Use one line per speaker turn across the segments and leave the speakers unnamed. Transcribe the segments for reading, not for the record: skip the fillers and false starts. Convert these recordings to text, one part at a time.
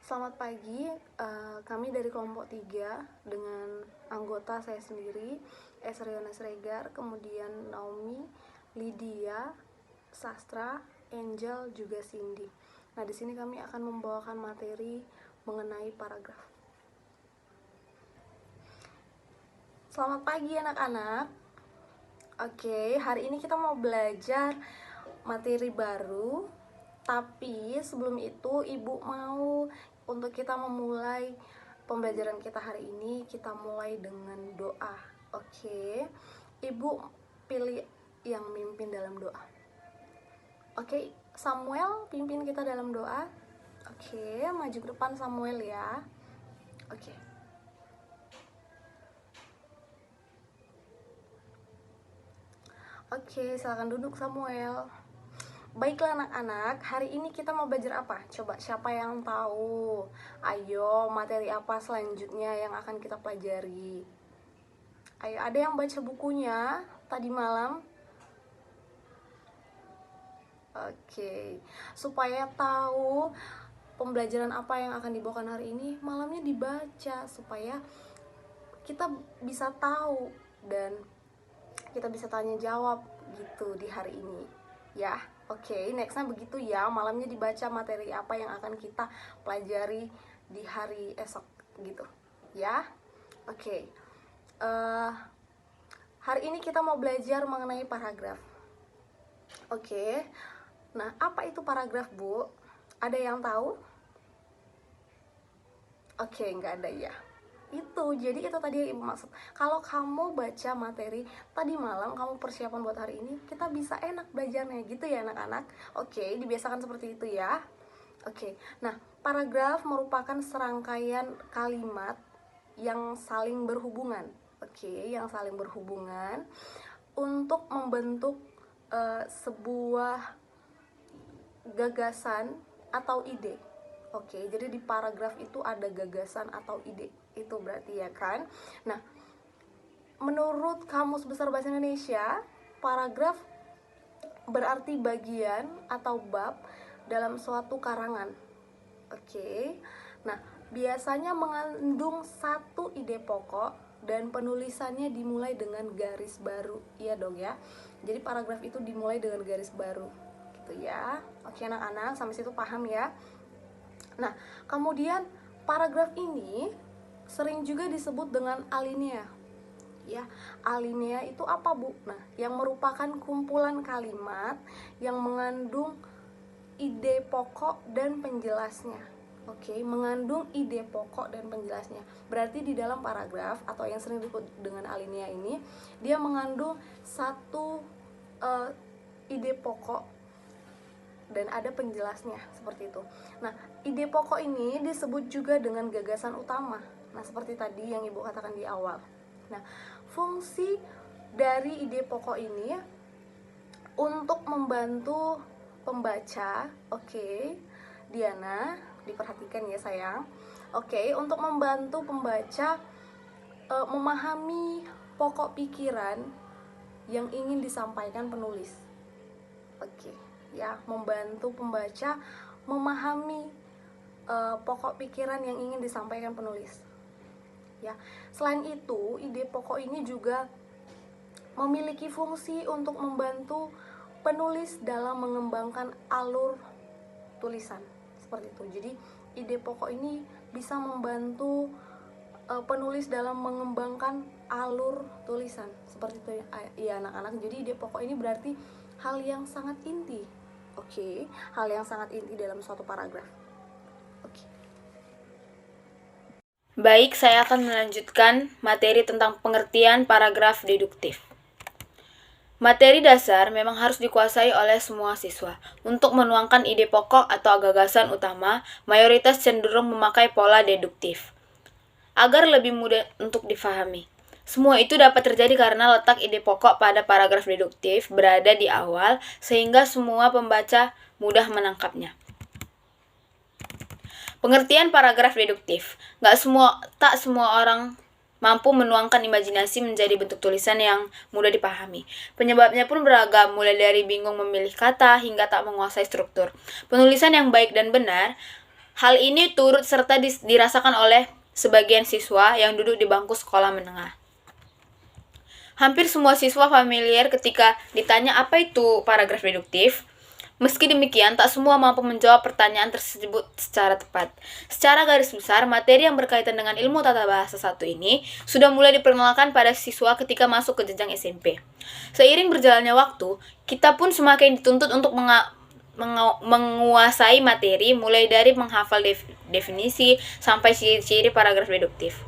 Selamat pagi, kami dari kelompok 3 dengan anggota saya sendiri, Esriana Sregar, kemudian Naomi, Lydia, Sastra, Angel, juga Cindy. Nah, di sini kami akan membawakan materi mengenai paragraf. Selamat pagi anak-anak. Oke, hari ini kita mau belajar materi baru. Tapi sebelum itu Ibu mau untuk kita memulai pembelajaran kita hari ini, kita mulai dengan doa. Oke, Ibu pilih yang mimpin dalam doa. Oke, Samuel pimpin kita dalam doa. Oke, maju ke depan Samuel ya. Oke. Oke, silakan duduk Samuel. Baiklah anak-anak, hari ini kita mau belajar apa? Coba siapa yang tahu? Ayo, materi apa selanjutnya yang akan kita pelajari? Ayo, ada yang baca bukunya tadi malam? Oke, supaya tahu pembelajaran apa yang akan dibawakan hari ini, malamnya dibaca supaya kita bisa tahu dan kita bisa tanya jawab gitu di hari ini ya. Oke, nextnya begitu ya, malamnya dibaca materi apa yang akan kita pelajari di hari esok gitu ya. Oke, hari ini kita mau belajar mengenai paragraf. Oke, nah apa itu paragraf, Bu? Ada yang tahu? Oke, nggak ada ya. Jadi itu tadi yang Ibu maksud. Kalau kamu baca materi tadi malam, kamu persiapan buat hari ini, kita bisa enak belajarnya gitu ya anak-anak. Oke, dibiasakan seperti itu ya. Oke, nah paragraf merupakan serangkaian kalimat yang saling berhubungan. Oke, yang saling berhubungan untuk membentuk sebuah gagasan atau ide. Oke, jadi di paragraf itu ada gagasan atau ide. Itu berarti ya kan? Nah, menurut Kamus Besar Bahasa Indonesia, paragraf berarti bagian atau bab dalam suatu karangan. Oke. Nah, biasanya mengandung satu ide pokok dan penulisannya dimulai dengan garis baru. Iya dong ya. Jadi paragraf itu dimulai dengan garis baru. Gitu ya. Oke anak-anak, sampai situ paham ya? Nah, kemudian paragraf ini sering juga disebut dengan alinea. Ya, alinea itu apa, Bu? Nah, yang merupakan kumpulan kalimat yang mengandung ide pokok dan penjelasnya. Oke, mengandung ide pokok dan penjelasnya. Berarti di dalam paragraf atau yang sering disebut dengan alinea ini, dia mengandung satu ide pokok dan ada penjelasnya, seperti itu. Nah, ide pokok ini disebut juga dengan gagasan utama. Nah, seperti tadi yang Ibu katakan di awal. Nah, fungsi dari ide pokok ini untuk membantu pembaca. Oke, Diana, diperhatikan ya sayang. Oke, untuk membantu pembaca memahami pokok pikiran yang ingin disampaikan penulis. Oke, ya, membantu pembaca memahami pokok pikiran yang ingin disampaikan penulis. Ya, selain itu, ide pokok ini juga memiliki fungsi untuk membantu penulis dalam mengembangkan alur tulisan. Seperti itu. Jadi, ide pokok ini bisa membantu penulis dalam mengembangkan alur tulisan. Seperti itu ya anak-anak. Jadi, ide pokok ini berarti hal yang sangat inti. Oke, hal yang sangat inti dalam suatu paragraf. Oke.
Baik, saya akan melanjutkan materi tentang pengertian paragraf deduktif. Materi dasar memang harus dikuasai oleh semua siswa. Untuk menuangkan ide pokok atau gagasan utama, mayoritas cenderung memakai pola deduktif agar lebih mudah untuk difahami. Semua itu dapat terjadi karena letak ide pokok pada paragraf deduktif berada di awal, sehingga semua pembaca mudah menangkapnya. Pengertian paragraf deduktif. Tak semua orang mampu menuangkan imajinasi menjadi bentuk tulisan yang mudah dipahami. Penyebabnya pun beragam, mulai dari bingung memilih kata hingga tak menguasai struktur. Penulisan yang baik dan benar Hal ini turut serta dirasakan oleh sebagian siswa yang duduk di bangku sekolah menengah. Hampir semua siswa familiar ketika ditanya apa itu paragraf deduktif. Meski demikian, tak semua mampu menjawab pertanyaan tersebut secara tepat. Secara garis besar, materi yang berkaitan dengan ilmu tata bahasa 1 ini sudah mulai diperkenalkan pada siswa ketika masuk ke jenjang SMP. Seiring berjalannya waktu, kita pun semakin dituntut untuk menguasai materi, mulai dari menghafal definisi sampai ciri-ciri paragraf deduktif.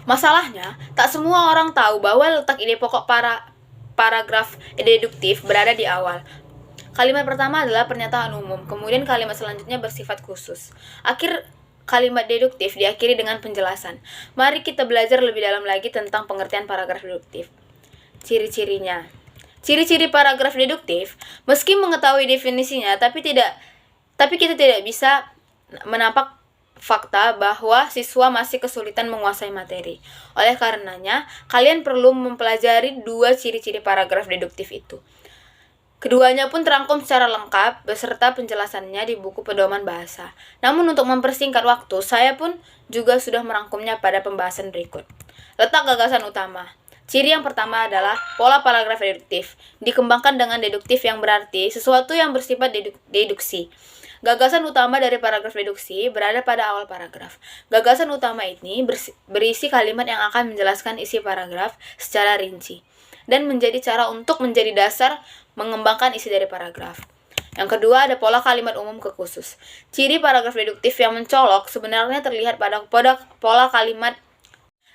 Masalahnya, tak semua orang tahu bahwa letak ide pokok paragraf deduktif berada di awal. Kalimat pertama adalah pernyataan umum, kemudian kalimat selanjutnya bersifat khusus. Akhir kalimat deduktif diakhiri dengan penjelasan. Mari kita belajar lebih dalam lagi tentang pengertian paragraf deduktif. Ciri-cirinya. Ciri-ciri paragraf deduktif, meski mengetahui definisinya, tapi kita tidak bisa menampak fakta bahwa siswa masih kesulitan menguasai materi. Oleh karenanya, kalian perlu mempelajari 2 ciri-ciri paragraf deduktif itu. Keduanya pun terangkum secara lengkap beserta penjelasannya di buku pedoman bahasa. Namun untuk mempersingkat waktu, saya pun juga sudah merangkumnya pada pembahasan berikut. Letak gagasan utama. Ciri yang pertama adalah pola paragraf deduktif. Dikembangkan dengan deduktif yang berarti sesuatu yang bersifat deduksi. Gagasan utama dari paragraf deduksi berada pada awal paragraf. Gagasan utama ini berisi kalimat yang akan menjelaskan isi paragraf secara rinci dan menjadi cara untuk menjadi dasar mengembangkan isi dari paragraf. Yang kedua ada pola kalimat umum ke khusus. Ciri paragraf deduktif yang mencolok sebenarnya terlihat pada pola kalimat.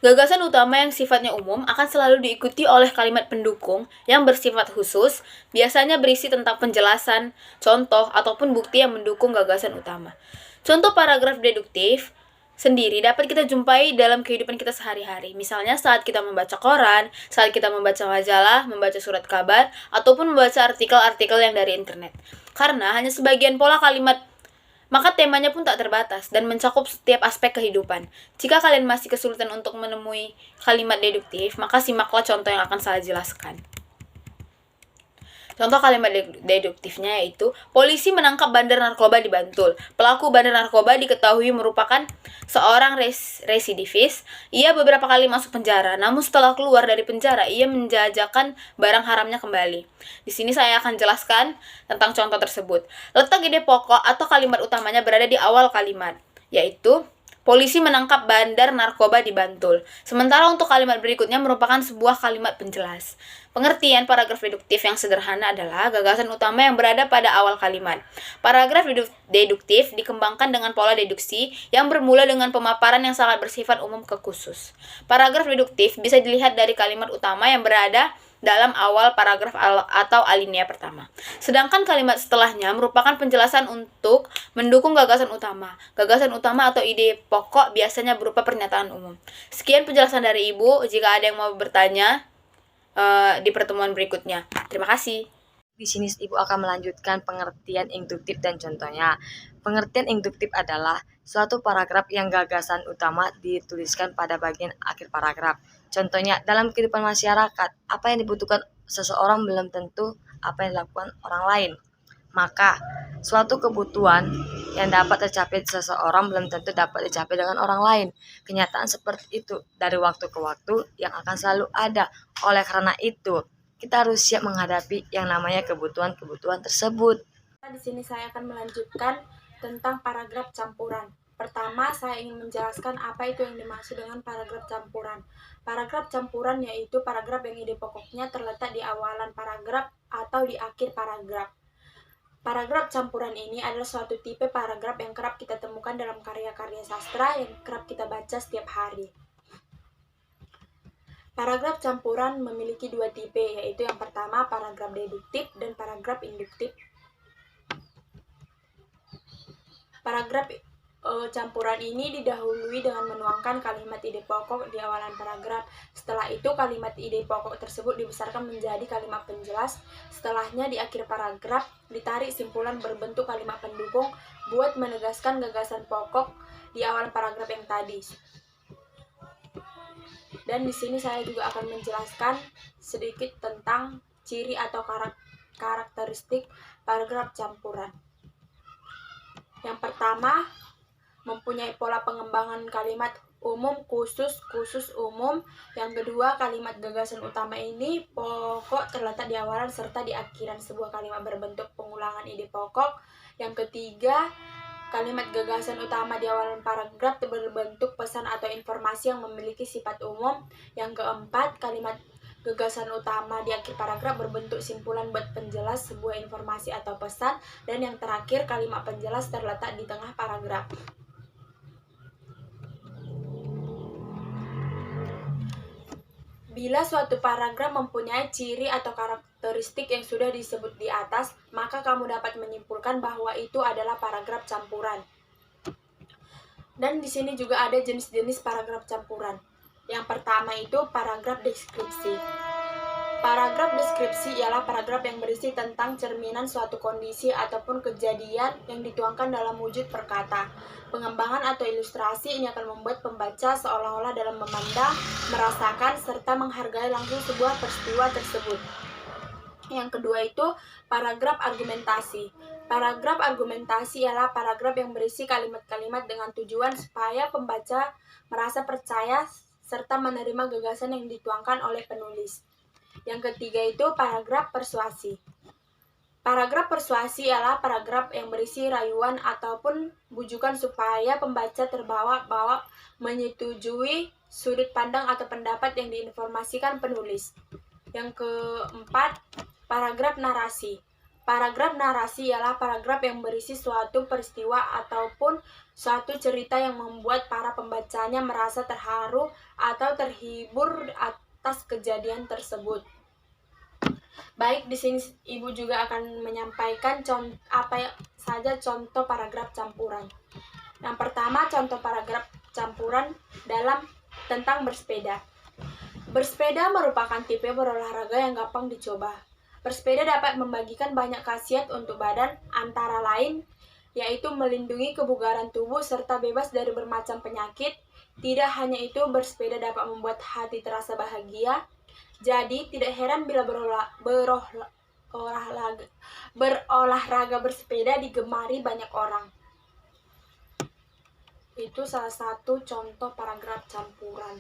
Gagasan utama yang sifatnya umum akan selalu diikuti oleh kalimat pendukung yang bersifat khusus, biasanya berisi tentang penjelasan, contoh, ataupun bukti yang mendukung gagasan utama. Contoh paragraf deduktif sendiri dapat kita jumpai dalam kehidupan kita sehari-hari. Misalnya saat kita membaca koran, saat kita membaca majalah, membaca surat kabar, ataupun membaca artikel-artikel yang dari internet. Karena hanya sebagian pola kalimat, maka temanya pun tak terbatas dan mencakup setiap aspek kehidupan. Jika kalian masih kesulitan untuk menemui kalimat deduktif, maka simaklah contoh yang akan saya jelaskan. Contoh kalimat deduktifnya yaitu, polisi menangkap bandar narkoba di Bantul. Pelaku bandar narkoba diketahui merupakan seorang residivis. Ia beberapa kali masuk penjara, namun setelah keluar dari penjara, ia menjajakan barang haramnya kembali. Di sini saya akan jelaskan tentang contoh tersebut. Letak ide pokok atau kalimat utamanya berada di awal kalimat, yaitu polisi menangkap bandar narkoba di Bantul. Sementara untuk kalimat berikutnya merupakan sebuah kalimat penjelas. Pengertian paragraf deduktif yang sederhana adalah gagasan utama yang berada pada awal kalimat. Paragraf deduktif dikembangkan dengan pola deduksi yang bermula dengan pemaparan yang sangat bersifat umum ke khusus. Paragraf deduktif bisa dilihat dari kalimat utama yang berada dalam awal paragraf atau alinea pertama. Sedangkan kalimat setelahnya merupakan penjelasan untuk mendukung gagasan utama. Gagasan utama atau ide pokok biasanya berupa pernyataan umum. Sekian penjelasan dari Ibu. Jika ada yang mau bertanya di pertemuan berikutnya. Terima kasih.
Di sini Ibu akan melanjutkan pengertian induktif dan contohnya. Pengertian induktif adalah suatu paragraf yang gagasan utama dituliskan pada bagian akhir paragraf. Contohnya, dalam kehidupan masyarakat, apa yang dibutuhkan seseorang belum tentu apa yang dilakukan orang lain. Maka, suatu kebutuhan yang dapat tercapai seseorang belum tentu dapat dicapai dengan orang lain. Kenyataan seperti itu dari waktu ke waktu yang akan selalu ada. Oleh karena itu, kita harus siap menghadapi yang namanya kebutuhan-kebutuhan tersebut.
Di sini saya akan melanjutkan tentang paragraf campuran. Pertama, saya ingin menjelaskan apa itu yang dimaksud dengan paragraf campuran. Paragraf campuran yaitu paragraf yang ide pokoknya terletak di awalan paragraf atau di akhir paragraf. Paragraf campuran ini adalah suatu tipe paragraf yang kerap kita temukan dalam karya-karya sastra yang kerap kita baca setiap hari. Paragraf campuran memiliki 2 tipe, yaitu yang pertama paragraf deduktif dan paragraf induktif. Paragraf campuran ini didahului dengan menuangkan kalimat ide pokok di awalan paragraf. Setelah itu kalimat ide pokok tersebut dibesarkan menjadi kalimat penjelas. Setelahnya di akhir paragraf ditarik simpulan berbentuk kalimat pendukung buat menegaskan gagasan pokok di awal paragraf yang tadi. Dan di sini saya juga akan menjelaskan sedikit tentang ciri atau karakteristik paragraf campuran.
Yang pertama, mempunyai pola pengembangan kalimat umum, khusus, khusus, umum. Yang kedua, kalimat gagasan utama ini pokok terletak di awalan serta di akhiran sebuah kalimat berbentuk pengulangan ide pokok. Yang ketiga, kalimat gagasan utama di awalan paragraf berbentuk pesan atau informasi yang memiliki sifat umum. Yang keempat, kalimat gagasan utama di akhir paragraf berbentuk simpulan buat penjelas sebuah informasi atau pesan. Dan yang terakhir, kalimat penjelas terletak di tengah paragraf. Bila suatu paragraf mempunyai ciri atau karakteristik yang sudah disebut di atas, maka kamu dapat menyimpulkan bahwa itu adalah paragraf campuran. Dan di sini juga ada jenis-jenis paragraf campuran. Yang pertama itu paragraf deskripsi. Paragraf deskripsi ialah paragraf yang berisi tentang cerminan suatu kondisi ataupun kejadian yang dituangkan dalam wujud perkata. Pengembangan atau ilustrasi ini akan membuat pembaca seolah-olah dalam memandang, merasakan, serta menghargai langsung sebuah peristiwa tersebut. Yang kedua itu paragraf argumentasi. Paragraf argumentasi ialah paragraf yang berisi kalimat-kalimat dengan tujuan supaya pembaca merasa percaya serta menerima gagasan yang dituangkan oleh penulis. Yang ketiga itu paragraf persuasi. Paragraf persuasi ialah paragraf yang berisi rayuan ataupun bujukan supaya pembaca terbawa-bawa menyetujui sudut pandang atau pendapat yang diinformasikan penulis. Yang keempat, paragraf narasi. Paragraf narasi ialah paragraf yang berisi suatu peristiwa ataupun suatu cerita yang membuat para pembacanya merasa terharu atau terhibur atas kejadian tersebut. Baik, di sini Ibu juga akan menyampaikan apa saja contoh paragraf campuran. Yang pertama, contoh paragraf campuran dalam tentang bersepeda. Bersepeda merupakan tipe berolahraga yang gampang dicoba. Bersepeda dapat membagikan banyak khasiat untuk badan, antara lain yaitu melindungi kebugaran tubuh serta bebas dari bermacam penyakit. Tidak hanya itu, bersepeda dapat membuat hati terasa bahagia. Jadi, tidak heran bila berolahraga bersepeda digemari banyak orang. Itu salah satu contoh paragraf campuran.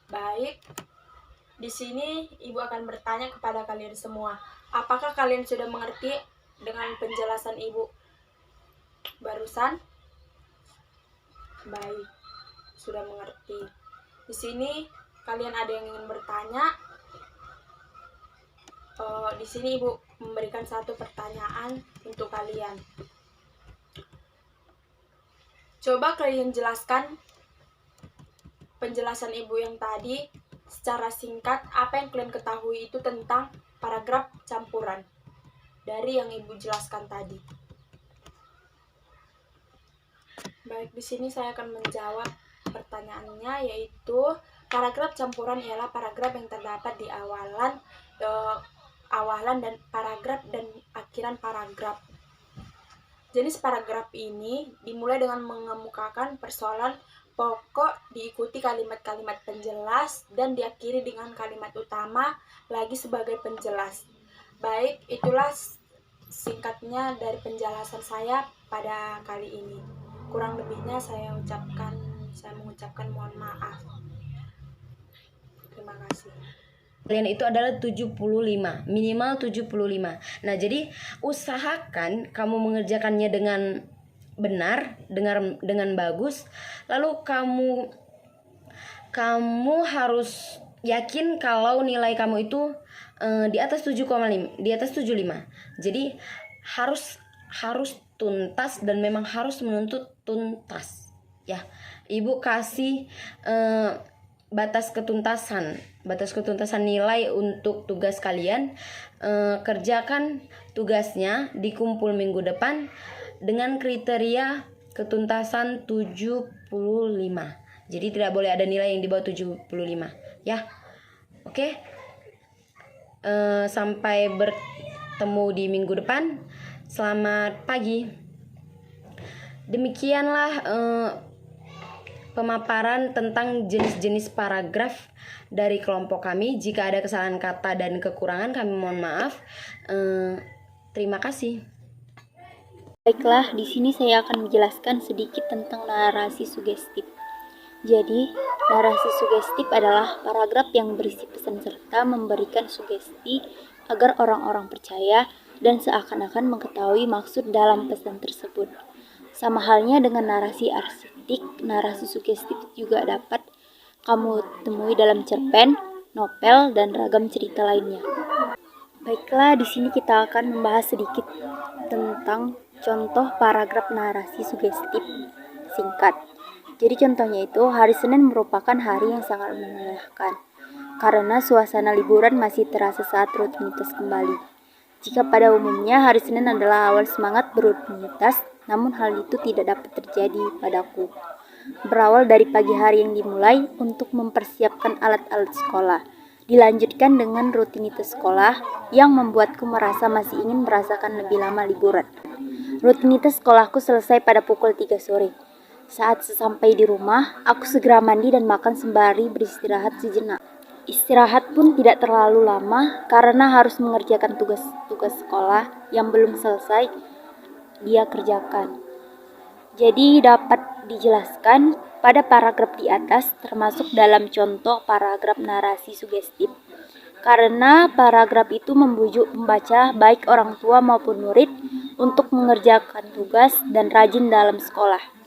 Baik, di sini Ibu akan bertanya kepada kalian semua. Apakah kalian sudah mengerti dengan penjelasan Ibu barusan? Baik, sudah mengerti. Di sini kalian ada yang ingin bertanya? Di sini Ibu memberikan satu pertanyaan untuk kalian. Coba kalian jelaskan penjelasan Ibu yang tadi secara singkat, apa yang kalian ketahui itu tentang paragraf campuran dari yang Ibu jelaskan tadi. Baik, di sini saya akan menjawab pertanyaannya, yaitu paragraf campuran ialah paragraf yang terdapat di awalan dan paragraf dan akhiran paragraf. Jenis paragraf ini dimulai dengan mengemukakan persoalan pokok, diikuti kalimat-kalimat penjelas, dan diakhiri dengan kalimat utama lagi sebagai penjelas. Baik, itulah singkatnya dari penjelasan saya pada kali ini. Kurang lebihnya saya mengucapkan mohon maaf. Terima kasih.
Kalian itu adalah 75, minimal 75. Nah, jadi usahakan kamu mengerjakannya dengan benar, dengan bagus. Lalu kamu harus yakin kalau nilai kamu itu di atas 7,5, di atas 75. Jadi harus tuntas dan memang harus menuntut tuntas. Ya, Ibu kasih batas ketuntasan nilai untuk tugas kalian. Kerjakan tugasnya di kumpul minggu depan dengan kriteria ketuntasan 75. Jadi tidak boleh ada nilai yang di bawah 75, ya. Oke. Sampai bertemu di minggu depan. Selamat pagi. Demikianlah pemaparan tentang jenis-jenis paragraf dari kelompok kami. Jika ada kesalahan kata dan kekurangan, kami mohon maaf. Terima kasih.
Baiklah, di sini saya akan menjelaskan sedikit tentang narasi sugestif. Jadi, narasi sugestif adalah paragraf yang berisi pesan serta memberikan sugesti agar orang-orang percaya dan seakan-akan mengetahui maksud dalam pesan tersebut. Sama halnya dengan narasi arsitik, narasi sugestif juga dapat kamu temui dalam cerpen, novel, dan ragam cerita lainnya. Baiklah, di sini kita akan membahas sedikit tentang contoh paragraf narasi sugestif singkat. Jadi contohnya itu, hari Senin merupakan hari yang sangat melelahkan karena suasana liburan masih terasa saat rutinitas kembali. Jika pada umumnya hari Senin adalah awal semangat berrutinitas, namun hal itu tidak dapat terjadi padaku. Berawal dari pagi hari yang dimulai untuk mempersiapkan alat-alat sekolah, dilanjutkan dengan rutinitas sekolah yang membuatku merasa masih ingin merasakan lebih lama liburan. Rutinitas sekolahku selesai pada pukul 3 sore. Saat sesampai di rumah, aku segera mandi dan makan sembari beristirahat sejenak. Istirahat pun tidak terlalu lama karena harus mengerjakan tugas-tugas sekolah yang belum selesai dia kerjakan. Jadi dapat dijelaskan pada paragraf di atas termasuk dalam contoh paragraf narasi sugestif. Karena paragraf itu membujuk pembaca baik orang tua maupun murid untuk mengerjakan tugas dan rajin dalam sekolah.